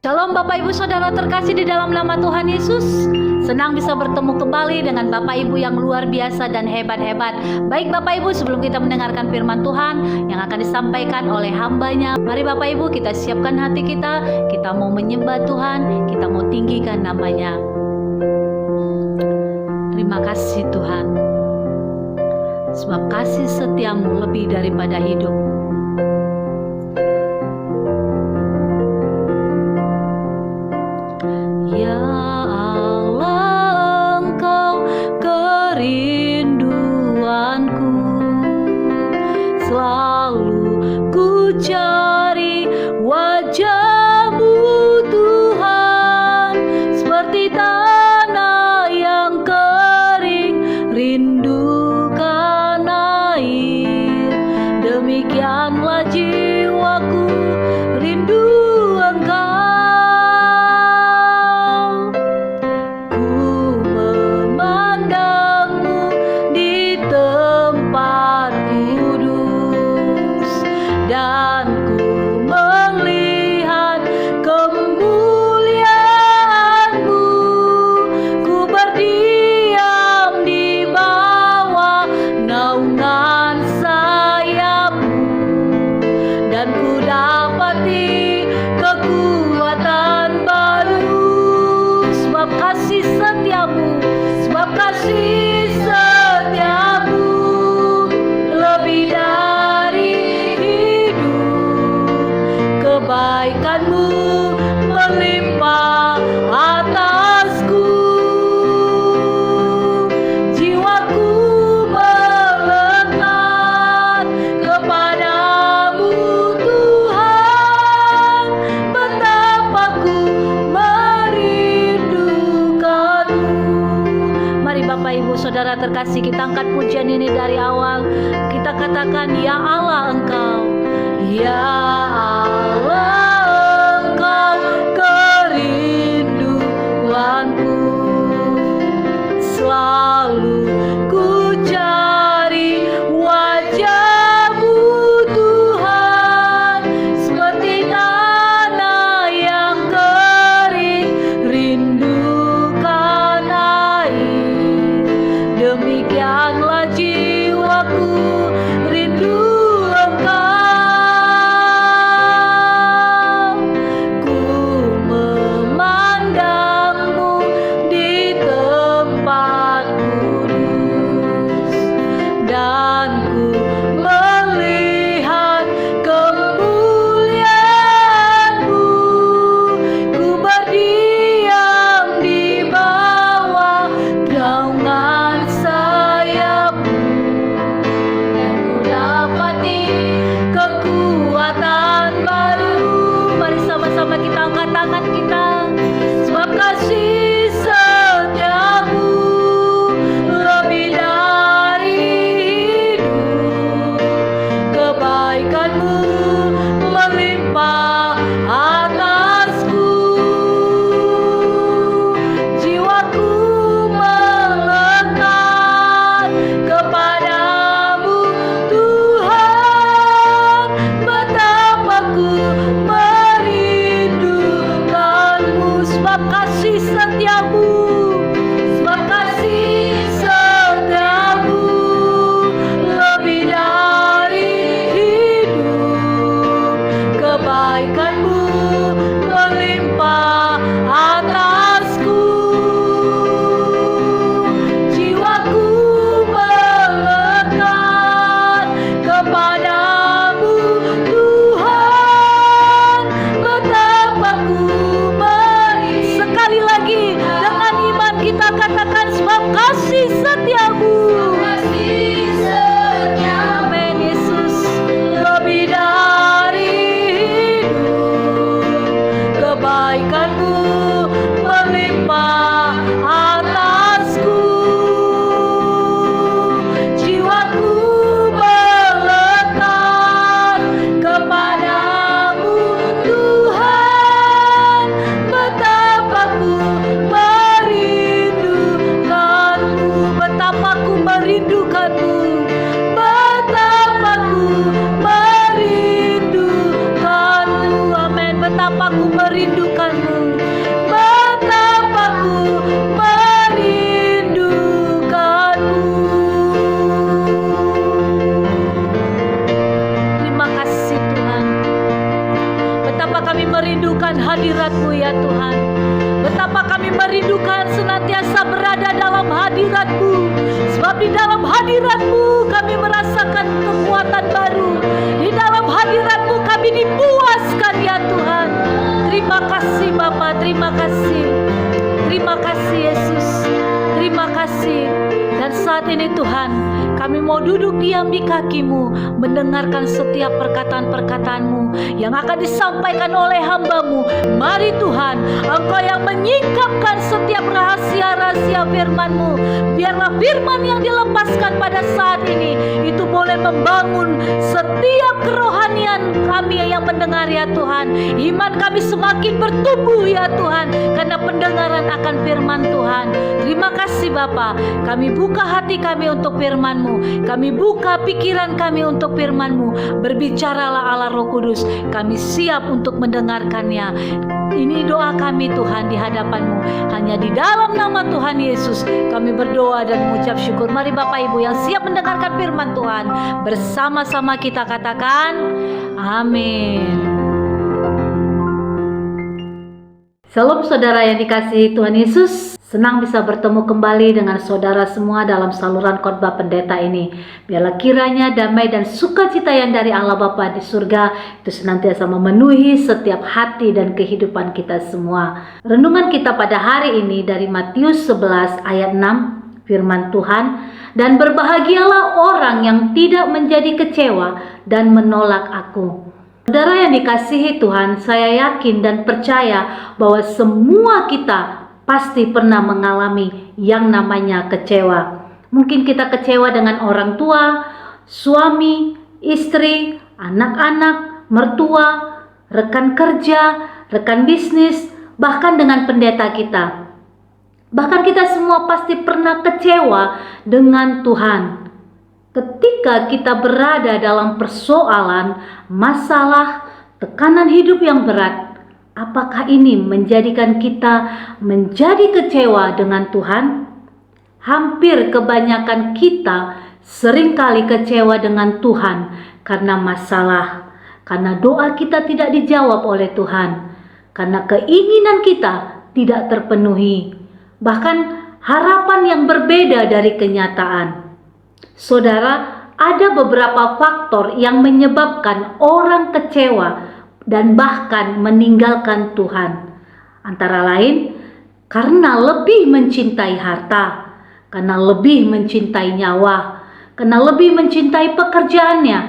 Shalom Bapak Ibu Saudara terkasih di dalam nama Tuhan Yesus. Senang bisa bertemu kembali dengan Bapak Ibu yang luar biasa dan hebat-hebat. Baik Bapak Ibu, sebelum kita mendengarkan firman Tuhan yang akan disampaikan oleh hambanya, mari Bapak Ibu kita siapkan hati kita. Kita mau menyembah Tuhan, kita mau tinggikan namanya. Terima kasih Tuhan, sebab kasih setiamu lebih daripada hidup. Ya Allah, Engkau kerinduanku, selalu ku cari wajah-Mu Tuhan, seperti tanah yang kering rindukan air, demikianlah jiwaku rindu Engkau. Kebaikan-Mu melimpah atasku, jiwaku melekat kepadamu Tuhan, betapa ku merindukan-Mu. Mari Bapak Ibu Saudara terkasih, kita angkat pujian ini dari awal. Kita katakan, ya Allah Engkau, ya Allah, Engkau kerinduanku, selalu ku cari wajah-Mu Tuhan, seperti tanah yang kering rindukan air, demikianlah jiwaku rindu Engkau. Kita angkat tangan kita, sebab kasih setiamu lebih dari hidup, kebaikan-Mu melimpah atasku, jiwaku melekat kepadamu Tuhan, betapa ku sebab kasih setiamu, sebab kasih setiamu lebih dari hidup, kebaikan-Mu melimpah atasku, jiwaku melekat kepadamu Tuhan, betapa ku. Sekali lagi dengan iman kita katakan, sebab kasih setiamu, amin Yesus, lebih dari hidup, kebaikan-Mu melimpah atasku, jiwaku melekat kepadamu Tuhan, betapa ku merindukan-Mu, betapa ku merindukan-Mu, betapa ku merindukan-Mu, amin, betapa ku merindukan-Mu. merindukan hadirat-Mu ya Tuhan. Betapa kami merindukan senantiasa berada dalam hadirat-Mu. Sebab di dalam hadirat-Mu kami merasakan kekuatan baru. Di dalam hadirat-Mu kami dipuaskan ya Tuhan. Terima kasih Bapa, terima kasih. Terima kasih Yesus. Terima kasih. Dan saat ini Tuhan, kami mau duduk diam di kaki-Mu, mendengarkan setiap perkataan-perkataan-Mu yang akan disampaikan oleh hamba-Mu. Mari Tuhan, Engkau yang menyingkapkan setiap rahasia-rahasia firman-Mu. Biarlah firman yang dilepaskan pada saat ini itu boleh membangun setiap kerohanian kami yang mendengar ya Tuhan. Iman kami semakin bertumbuh ya Tuhan, karena pendengaran akan firman Tuhan. Terima kasih Bapa. Kami buka hati kami untuk firman-Mu. Kami buka pikiran kami untuk firman-Mu. Berbicaralah Allah Roh Kudus. Kami siap untuk mendengarkannya. Ini doa kami Tuhan di hadapan-Mu. Hanya di dalam nama Tuhan Yesus kami berdoa dan mengucap syukur. Mari Bapak Ibu yang siap mendengarkan firman Tuhan, bersama-sama kita katakan amin. Salam saudara yang dikasihi Tuhan Yesus. Senang bisa bertemu kembali dengan saudara semua dalam saluran khotbah pendeta ini. Biarlah kiranya damai dan sukacita yang dari Allah Bapa di surga itu senantiasa memenuhi setiap hati dan kehidupan kita semua. Renungan kita pada hari ini dari Matius 11 ayat 6, firman Tuhan, dan berbahagialah orang yang tidak menjadi kecewa dan menolak aku. Saudara yang dikasihi Tuhan, saya yakin dan percaya bahwa semua kita pasti pernah mengalami yang namanya kecewa. Mungkin kita kecewa dengan orang tua, suami, istri, anak-anak, mertua, rekan kerja, rekan bisnis, bahkan dengan pendeta kita. Bahkan kita semua pasti pernah kecewa dengan Tuhan. Ketika kita berada dalam persoalan, masalah, tekanan hidup yang berat, apakah ini menjadikan kita menjadi kecewa dengan Tuhan? Hampir kebanyakan kita seringkali kecewa dengan Tuhan karena masalah, karena doa kita tidak dijawab oleh Tuhan, karena keinginan kita tidak terpenuhi, bahkan harapan yang berbeda dari kenyataan. Saudara, ada beberapa faktor yang menyebabkan orang kecewa dan bahkan meninggalkan Tuhan. Antara lain, karena lebih mencintai harta, karena lebih mencintai nyawa, karena lebih mencintai pekerjaannya,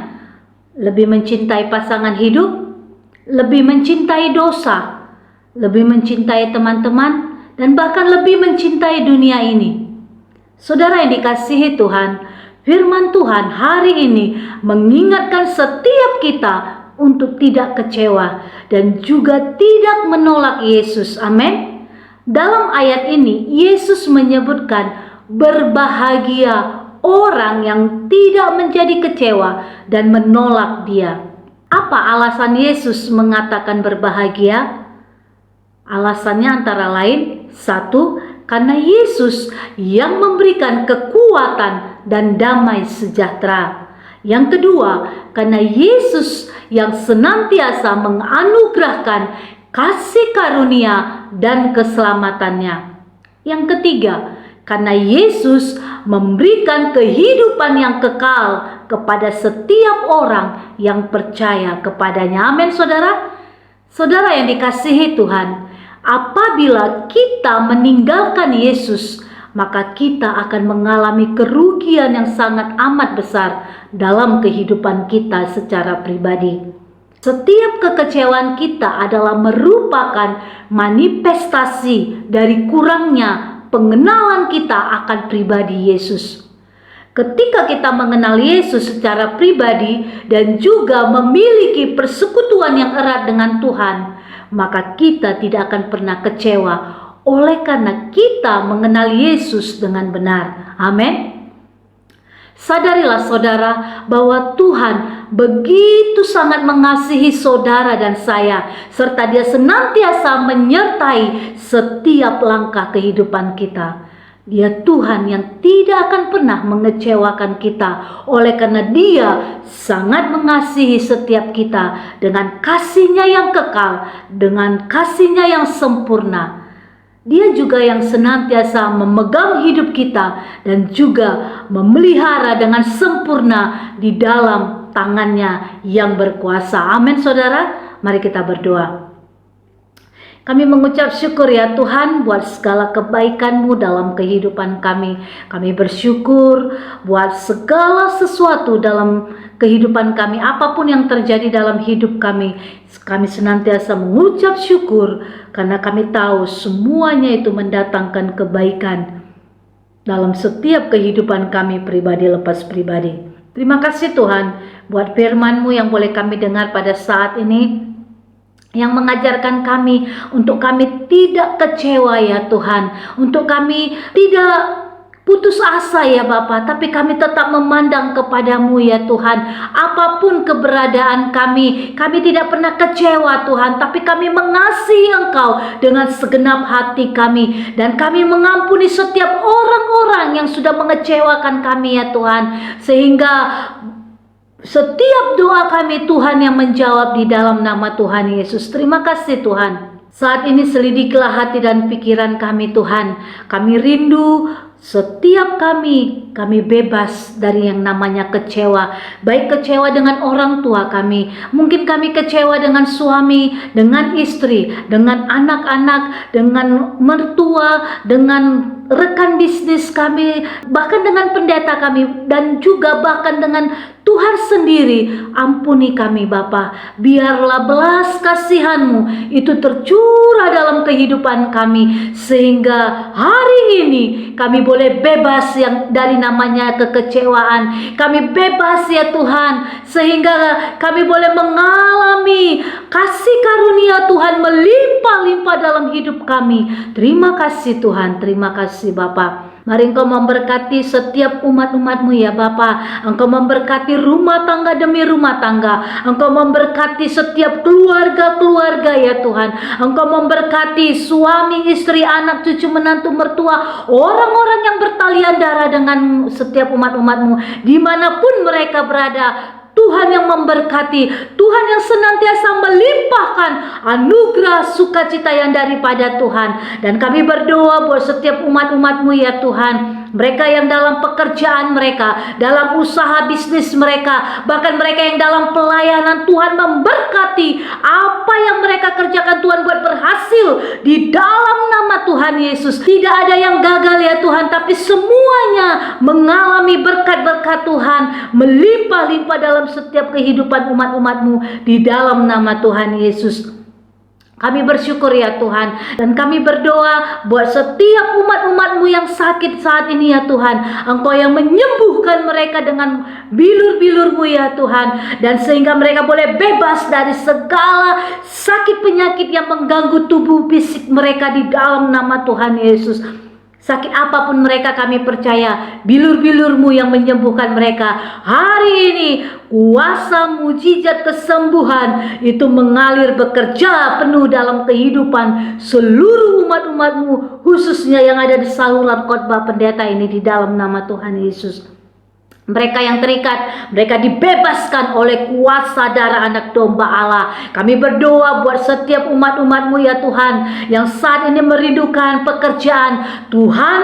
lebih mencintai pasangan hidup, lebih mencintai dosa, lebih mencintai teman-teman, dan bahkan lebih mencintai dunia ini. Saudara yang dikasihi Tuhan, firman Tuhan hari ini mengingatkan setiap kita untuk tidak kecewa dan juga tidak menolak Yesus. Amin. Dalam ayat ini Yesus menyebutkan berbahagia orang yang tidak menjadi kecewa dan menolak Dia. Apa alasan Yesus mengatakan berbahagia? Alasannya antara lain, satu, karena Yesus yang memberikan kekuatan dan damai sejahtera. Yang kedua, karena Yesus yang senantiasa menganugerahkan kasih karunia dan keselamatannya. Yang ketiga, karena Yesus memberikan kehidupan yang kekal kepada setiap orang yang percaya kepadanya. Amin, saudara. Saudara yang dikasihi Tuhan, apabila kita meninggalkan Yesus, maka kita akan mengalami kerugian yang sangat amat besar dalam kehidupan kita secara pribadi. Setiap kekecewaan kita adalah merupakan manifestasi dari kurangnya pengenalan kita akan pribadi Yesus. Ketika kita mengenal Yesus secara pribadi dan juga memiliki persekutuan yang erat dengan Tuhan, maka kita tidak akan pernah kecewa oleh karena kita mengenal Yesus dengan benar. Amin. Sadarilah saudara bahwa Tuhan begitu sangat mengasihi saudara dan saya, serta Dia senantiasa menyertai setiap langkah kehidupan kita. Dia Tuhan yang tidak akan pernah mengecewakan kita. Oleh karena Dia sangat mengasihi setiap kita dengan kasih-Nya yang kekal, dengan kasih-Nya yang sempurna. Dia juga yang senantiasa memegang hidup kita dan juga memelihara dengan sempurna di dalam tangan-Nya yang berkuasa. Amin saudara, mari kita berdoa. Kami mengucap syukur ya Tuhan buat segala kebaikan-Mu dalam kehidupan kami. Kami bersyukur buat segala sesuatu dalam kehidupan kami. Apapun yang terjadi dalam hidup kami, kami senantiasa mengucap syukur karena kami tahu semuanya itu mendatangkan kebaikan dalam setiap kehidupan kami pribadi lepas pribadi. Terima kasih Tuhan buat firman-Mu yang boleh kami dengar pada saat ini, yang mengajarkan kami untuk kami tidak kecewa ya Tuhan, untuk kami tidak putus asa ya Bapa, tapi kami tetap memandang kepadamu ya Tuhan. Apapun keberadaan kami tidak pernah kecewa Tuhan, tapi kami mengasihi Engkau dengan segenap hati kami, dan kami mengampuni setiap orang-orang yang sudah mengecewakan kami ya Tuhan, sehingga setiap doa kami Tuhan yang menjawab di dalam nama Tuhan Yesus. Terima kasih Tuhan. Saat ini selidikilah hati dan pikiran kami Tuhan. Kami rindu setiap kami bebas dari yang namanya kecewa. Baik kecewa dengan orang tua kami, mungkin kami kecewa dengan suami, dengan istri, dengan anak-anak, dengan mertua, dengan rekan bisnis kami, bahkan dengan pendeta kami, dan juga bahkan dengan Tuhan sendiri. Ampuni kami Bapa, biarlah belas kasihan-Mu itu tercurah dalam kehidupan kami, sehingga hari ini kami boleh bebas yang dari namanya kekecewaan. Kami bebas ya Tuhan, sehingga kami boleh mengalami kasih karunia Tuhan melimpah-limpah dalam hidup kami. Terima kasih Tuhan, terima kasih Bapa. Mari Engkau memberkati setiap umat-umat-Mu ya Bapa. Engkau memberkati rumah tangga demi rumah tangga. Engkau memberkati setiap keluarga-keluarga ya Tuhan. Engkau memberkati suami, istri, anak, cucu, menantu, mertua, orang-orang yang bertalian darah dengan setiap umat-umat-Mu dimanapun mereka berada. Tuhan yang memberkati, Tuhan yang senantiasa melimpahkan anugerah sukacita yang daripada Tuhan. Dan kami berdoa buat setiap umat-umat-Mu ya Tuhan, mereka yang dalam pekerjaan mereka, dalam usaha bisnis mereka, bahkan mereka yang dalam pelayanan, Tuhan memberkati apa yang mereka kerjakan Tuhan buat berhasil di dalam nama Tuhan Yesus. Tidak ada yang gagal ya Tuhan, tapi semuanya mengalami berkat-berkat Tuhan melimpah-limpah dalam setiap kehidupan umat-umat-Mu di dalam nama Tuhan Yesus. Kami bersyukur ya Tuhan, dan kami berdoa buat setiap umat-umat-Mu yang sakit saat ini ya Tuhan. Engkau yang menyembuhkan mereka dengan bilur-bilur-Mu ya Tuhan, dan sehingga mereka boleh bebas dari segala sakit penyakit yang mengganggu tubuh fisik mereka di dalam nama Tuhan Yesus. Sakit apapun mereka, kami percaya bilur-bilur-Mu yang menyembuhkan mereka. Hari ini kuasa mujizat kesembuhan itu mengalir bekerja penuh dalam kehidupan seluruh umat-umat-Mu, khususnya yang ada di saluran khotbah pendeta ini di dalam nama Tuhan Yesus. Mereka yang terikat, mereka dibebaskan oleh kuasa darah anak domba Allah. Kami berdoa buat setiap umat-umat-Mu ya Tuhan, yang saat ini merindukan pekerjaan. Tuhan,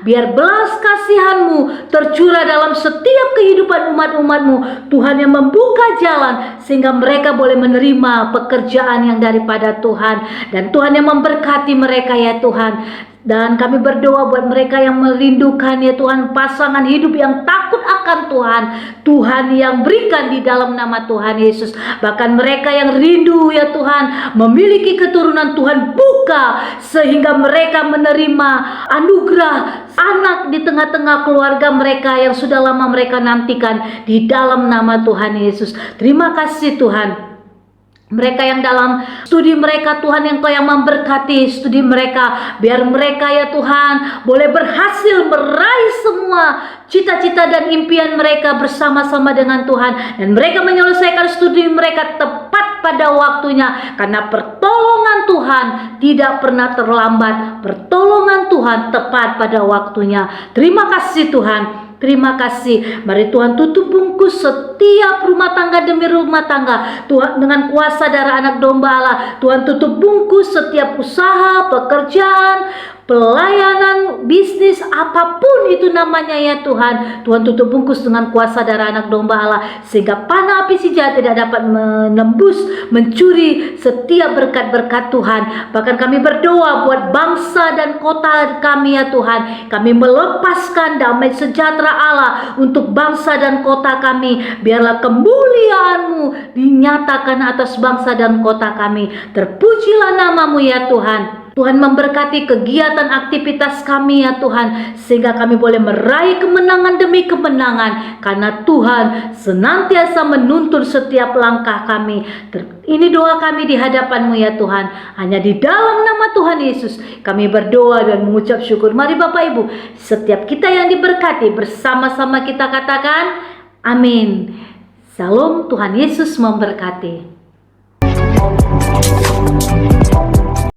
biar belas kasihan-Mu tercurah dalam setiap kehidupan umat-umat-Mu. Tuhan yang membuka jalan sehingga mereka boleh menerima pekerjaan yang daripada Tuhan. Dan Tuhan yang memberkati mereka ya Tuhan. Dan kami berdoa buat mereka yang merindukan ya Tuhan pasangan hidup yang takut akan Tuhan. Tuhan yang berikan di dalam nama Tuhan Yesus. Bahkan mereka yang rindu ya Tuhan memiliki keturunan, Tuhan buka sehingga mereka menerima anugerah anak di tengah-tengah keluarga mereka yang sudah lama mereka nantikan di dalam nama Tuhan Yesus. Terima kasih Tuhan. Mereka yang dalam studi mereka Tuhan, yang Engkau yang memberkati studi mereka. Biar mereka ya Tuhan boleh berhasil meraih semua cita-cita dan impian mereka bersama-sama dengan Tuhan. Dan mereka menyelesaikan studi mereka tepat pada waktunya. Karena pertolongan Tuhan tidak pernah terlambat. Pertolongan Tuhan tepat pada waktunya. Terima kasih Tuhan. Terima kasih. Mari Tuhan tutup bungkus setiap rumah tangga demi rumah tangga. Tuhan, dengan kuasa darah anak domba Allah, Tuhan tutup bungkus setiap usaha, pekerjaan, pelayanan, bisnis, apapun itu namanya ya Tuhan. Tuhan tutup bungkus dengan kuasa darah anak domba Allah, sehingga panah api si jahat tidak dapat menembus, mencuri setiap berkat-berkat Tuhan. Bahkan kami berdoa buat bangsa dan kota kami ya Tuhan. Kami melepaskan damai sejahtera Allah untuk bangsa dan kota kami. Biarlah kemuliaan-Mu dinyatakan atas bangsa dan kota kami. Terpujilah nama-Mu ya Tuhan. Tuhan memberkati kegiatan aktivitas kami ya Tuhan, sehingga kami boleh meraih kemenangan demi kemenangan, karena Tuhan senantiasa menuntun setiap langkah kami. Ini doa kami di hadapan-Mu ya Tuhan. Hanya di dalam nama Tuhan Yesus kami berdoa dan mengucap syukur. Mari Bapak Ibu, setiap kita yang diberkati, bersama-sama kita katakan amin. Salam, Tuhan Yesus memberkati.